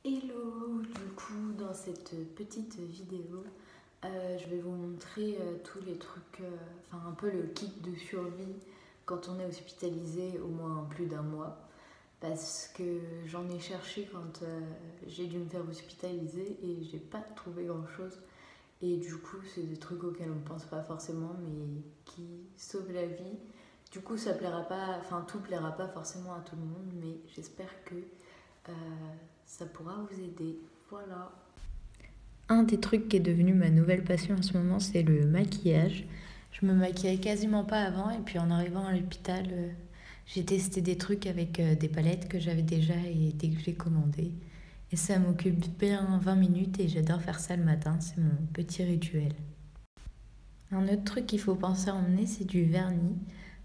Hello, du coup dans cette petite vidéo, je vais vous montrer tous les trucs, enfin un peu le kit de survie quand on est hospitalisé au moins plus d'un mois. Parce que j'en ai cherché quand j'ai dû me faire hospitaliser et j'ai pas trouvé grand chose. Et du coup c'est des trucs auxquels on pense pas forcément mais qui sauvent la vie. Du coup ça plaira pas, enfin tout plaira pas forcément à tout le monde mais j'espère que euh, ça pourra vous aider. Voilà. Un des trucs qui est devenu ma nouvelle passion en ce moment, c'est le maquillage. Je me maquillais quasiment pas avant et puis en arrivant à l'hôpital, j'ai testé des trucs avec des palettes que j'avais déjà et dès que j'ai commandé. Et ça m'occupe bien 20 minutes et j'adore faire ça le matin, c'est mon petit rituel. Un autre truc qu'il faut penser à emmener, c'est du vernis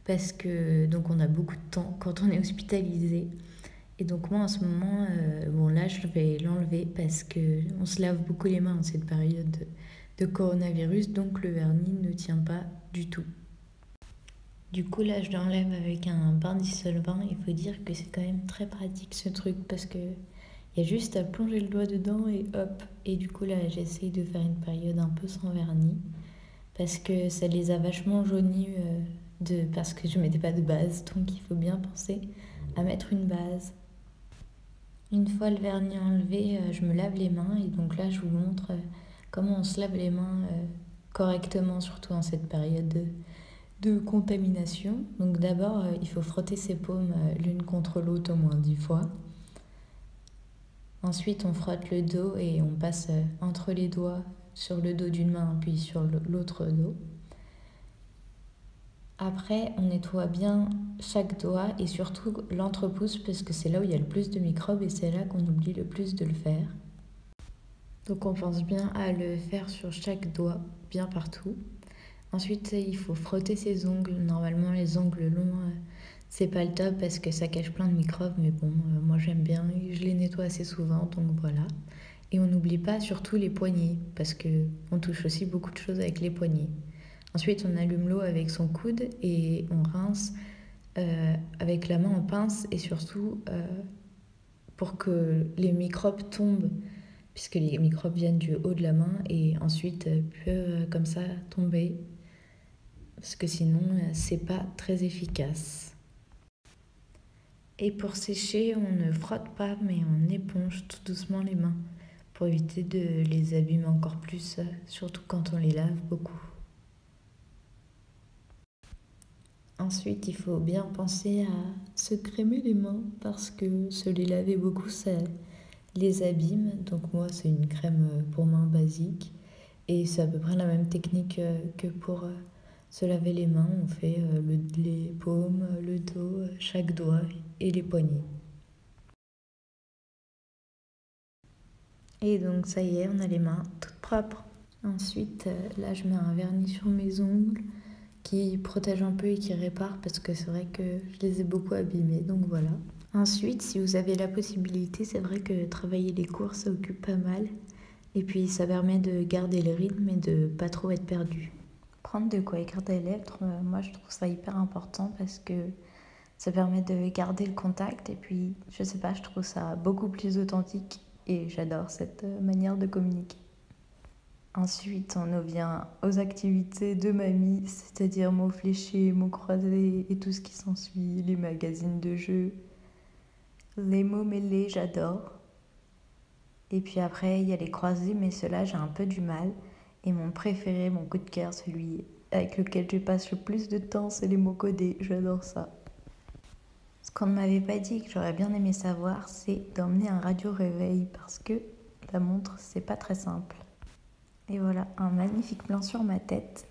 parce que donc on a beaucoup de temps quand on est hospitalisé. Et donc moi en ce moment, bon là je vais l'enlever parce qu'on se lave beaucoup les mains en cette période de coronavirus, donc le vernis ne tient pas du tout. Du coup là je l'enlève avec un bain dissolvant. Il faut dire que c'est quand même très pratique ce truc parce que il y a juste à plonger le doigt dedans et hop. Et du coup là j'essaye de faire une période un peu sans vernis parce que ça les a vachement jaunis parce que je mettais pas de base, donc il faut bien penser à mettre une base. Une fois le vernis enlevé, je me lave les mains et donc là je vous montre comment on se lave les mains correctement, surtout en cette période de contamination. Donc d'abord, il faut frotter ses paumes l'une contre l'autre au moins 10 fois. Ensuite, on frotte le dos et on passe entre les doigts sur le dos d'une main puis sur l'autre dos. Après, on nettoie bien chaque doigt et surtout l'entrepousse parce que c'est là où il y a le plus de microbes et c'est là qu'on oublie le plus de le faire. Donc on pense bien à le faire sur chaque doigt, bien partout. Ensuite, il faut frotter ses ongles. Normalement, les ongles longs, c'est pas le top parce que ça cache plein de microbes, mais bon, moi j'aime bien, je les nettoie assez souvent, donc voilà. Et on n'oublie pas surtout les poignets parce que on touche aussi beaucoup de choses avec les poignets. Ensuite, on allume l'eau avec son coude et on rince avec la main en pince et surtout pour que les microbes tombent, puisque les microbes viennent du haut de la main et ensuite peuvent comme ça tomber, parce que sinon c'est pas très efficace. Et pour sécher, on ne frotte pas, mais on éponge tout doucement les mains pour éviter de les abîmer encore plus, surtout quand on les lave beaucoup. Ensuite, il faut bien penser à se crémer les mains parce que se les laver beaucoup, ça les abîme. Donc moi, c'est une crème pour mains basique et c'est à peu près la même technique que pour se laver les mains. On fait les paumes, le dos, chaque doigt et les poignets. Et donc ça y est, on a les mains toutes propres. Ensuite, là, je mets un vernis sur mes ongles qui protège un peu et qui répare parce que c'est vrai que je les ai beaucoup abîmés, donc voilà. Ensuite, si vous avez la possibilité, c'est vrai que travailler les cours, ça occupe pas mal. Et puis, ça permet de garder le rythme et de pas trop être perdu. Prendre de quoi écrire des lettres, moi, je trouve ça hyper important parce que ça permet de garder le contact. Et puis, je sais pas, je trouve ça beaucoup plus authentique et j'adore cette manière de communiquer. Ensuite, on en vient aux activités de mamie, c'est-à-dire mots fléchés, mots croisés et tout ce qui s'ensuit, les magazines de jeux, les mots mêlés, j'adore. Et puis après, il y a les croisés, mais ceux-là, j'ai un peu du mal. Et mon préféré, mon coup de cœur, celui avec lequel je passe le plus de temps, c'est les mots codés, j'adore ça. Ce qu'on ne m'avait pas dit et que j'aurais bien aimé savoir, c'est d'emmener un radio-réveil, parce que la montre, c'est pas très simple. Et voilà, un magnifique plan sur ma tête.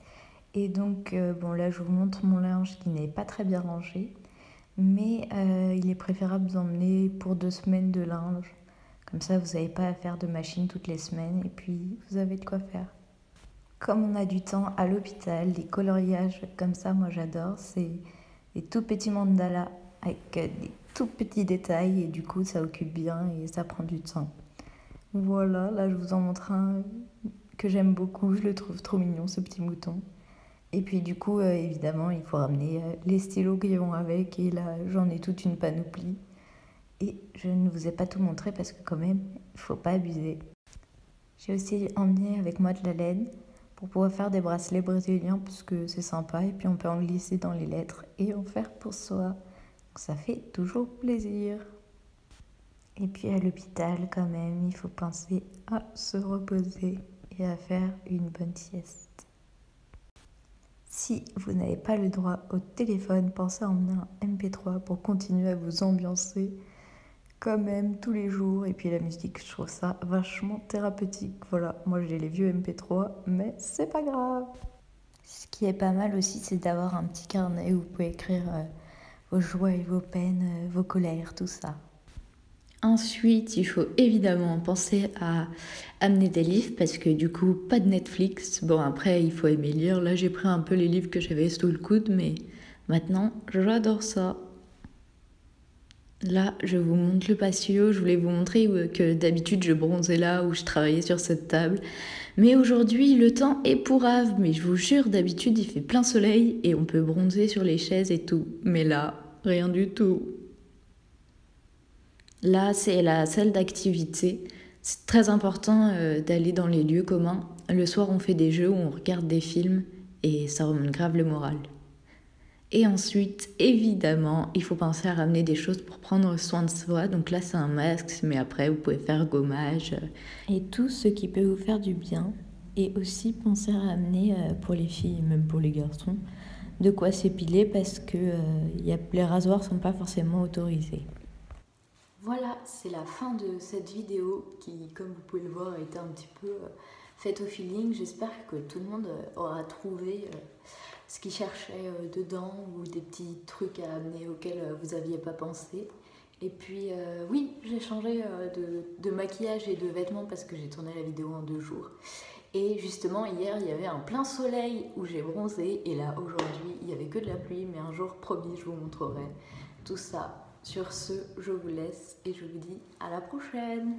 Et donc, bon là, je vous montre mon linge qui n'est pas très bien rangé. Mais il est préférable d'emmener pour 2 semaines de linge. Comme ça, vous n'avez pas à faire de machine toutes les semaines. Et puis, vous avez de quoi faire. Comme on a du temps à l'hôpital, les coloriages comme ça, moi j'adore. C'est des tout petits mandalas avec des tout petits détails. Et du coup, ça occupe bien et ça prend du temps. Voilà, là, je vous en montre un que j'aime beaucoup, je le trouve trop mignon ce petit mouton. Et puis du coup, évidemment, il faut ramener les stylos qui vont avec et là, j'en ai toute une panoplie. Et je ne vous ai pas tout montré parce que quand même, il faut pas abuser. J'ai aussi emmené avec moi de la laine pour pouvoir faire des bracelets brésiliens parce que c'est sympa et puis on peut en glisser dans les lettres et en faire pour soi. Donc ça fait toujours plaisir. Et puis à l'hôpital quand même, il faut penser à se reposer et à faire une bonne sieste. Si vous n'avez pas le droit au téléphone, pensez à emmener un MP3 pour continuer à vous ambiancer quand même tous les jours. Et puis la musique, je trouve ça vachement thérapeutique. Voilà, moi j'ai les vieux MP3, mais c'est pas grave. Ce qui est pas mal aussi, c'est d'avoir un petit carnet où vous pouvez écrire vos joies et vos peines, vos colères, tout ça. Ensuite, il faut évidemment penser à amener des livres parce que du coup, pas de Netflix. Bon, après, il faut aimer lire. Là, j'ai pris un peu les livres que j'avais sous le coude, mais maintenant, j'adore ça. Là, je vous montre le patio. Je voulais vous montrer que d'habitude, je bronzais là où je travaillais sur cette table. Mais aujourd'hui, le temps est pourrave. Mais je vous jure, d'habitude, il fait plein soleil et on peut bronzer sur les chaises et tout. Mais là, rien du tout. Là, c'est la salle d'activité. C'est très important d'aller dans les lieux communs. Le soir, on fait des jeux où on regarde des films et ça remonte grave le moral. Et ensuite, évidemment, il faut penser à ramener des choses pour prendre soin de soi. Donc là, c'est un masque, mais après, vous pouvez faire gommage. Et tout ce qui peut vous faire du bien. Et aussi penser à ramener, pour les filles et même pour les garçons, de quoi s'épiler parce que les rasoirs ne sont pas forcément autorisés. Voilà, c'est la fin de cette vidéo qui, comme vous pouvez le voir, a été un petit peu faite au feeling. J'espère que tout le monde aura trouvé ce qu'il cherchait dedans ou des petits trucs à amener auxquels vous n'aviez pas pensé. Et puis oui, j'ai changé de maquillage et de vêtements parce que j'ai tourné la vidéo en 2 jours. Et justement, hier, il y avait un plein soleil où j'ai bronzé. Et là, aujourd'hui, il n'y avait que de la pluie. Mais un jour, promis, je vous montrerai tout ça. Sur ce, je vous laisse et je vous dis à la prochaine.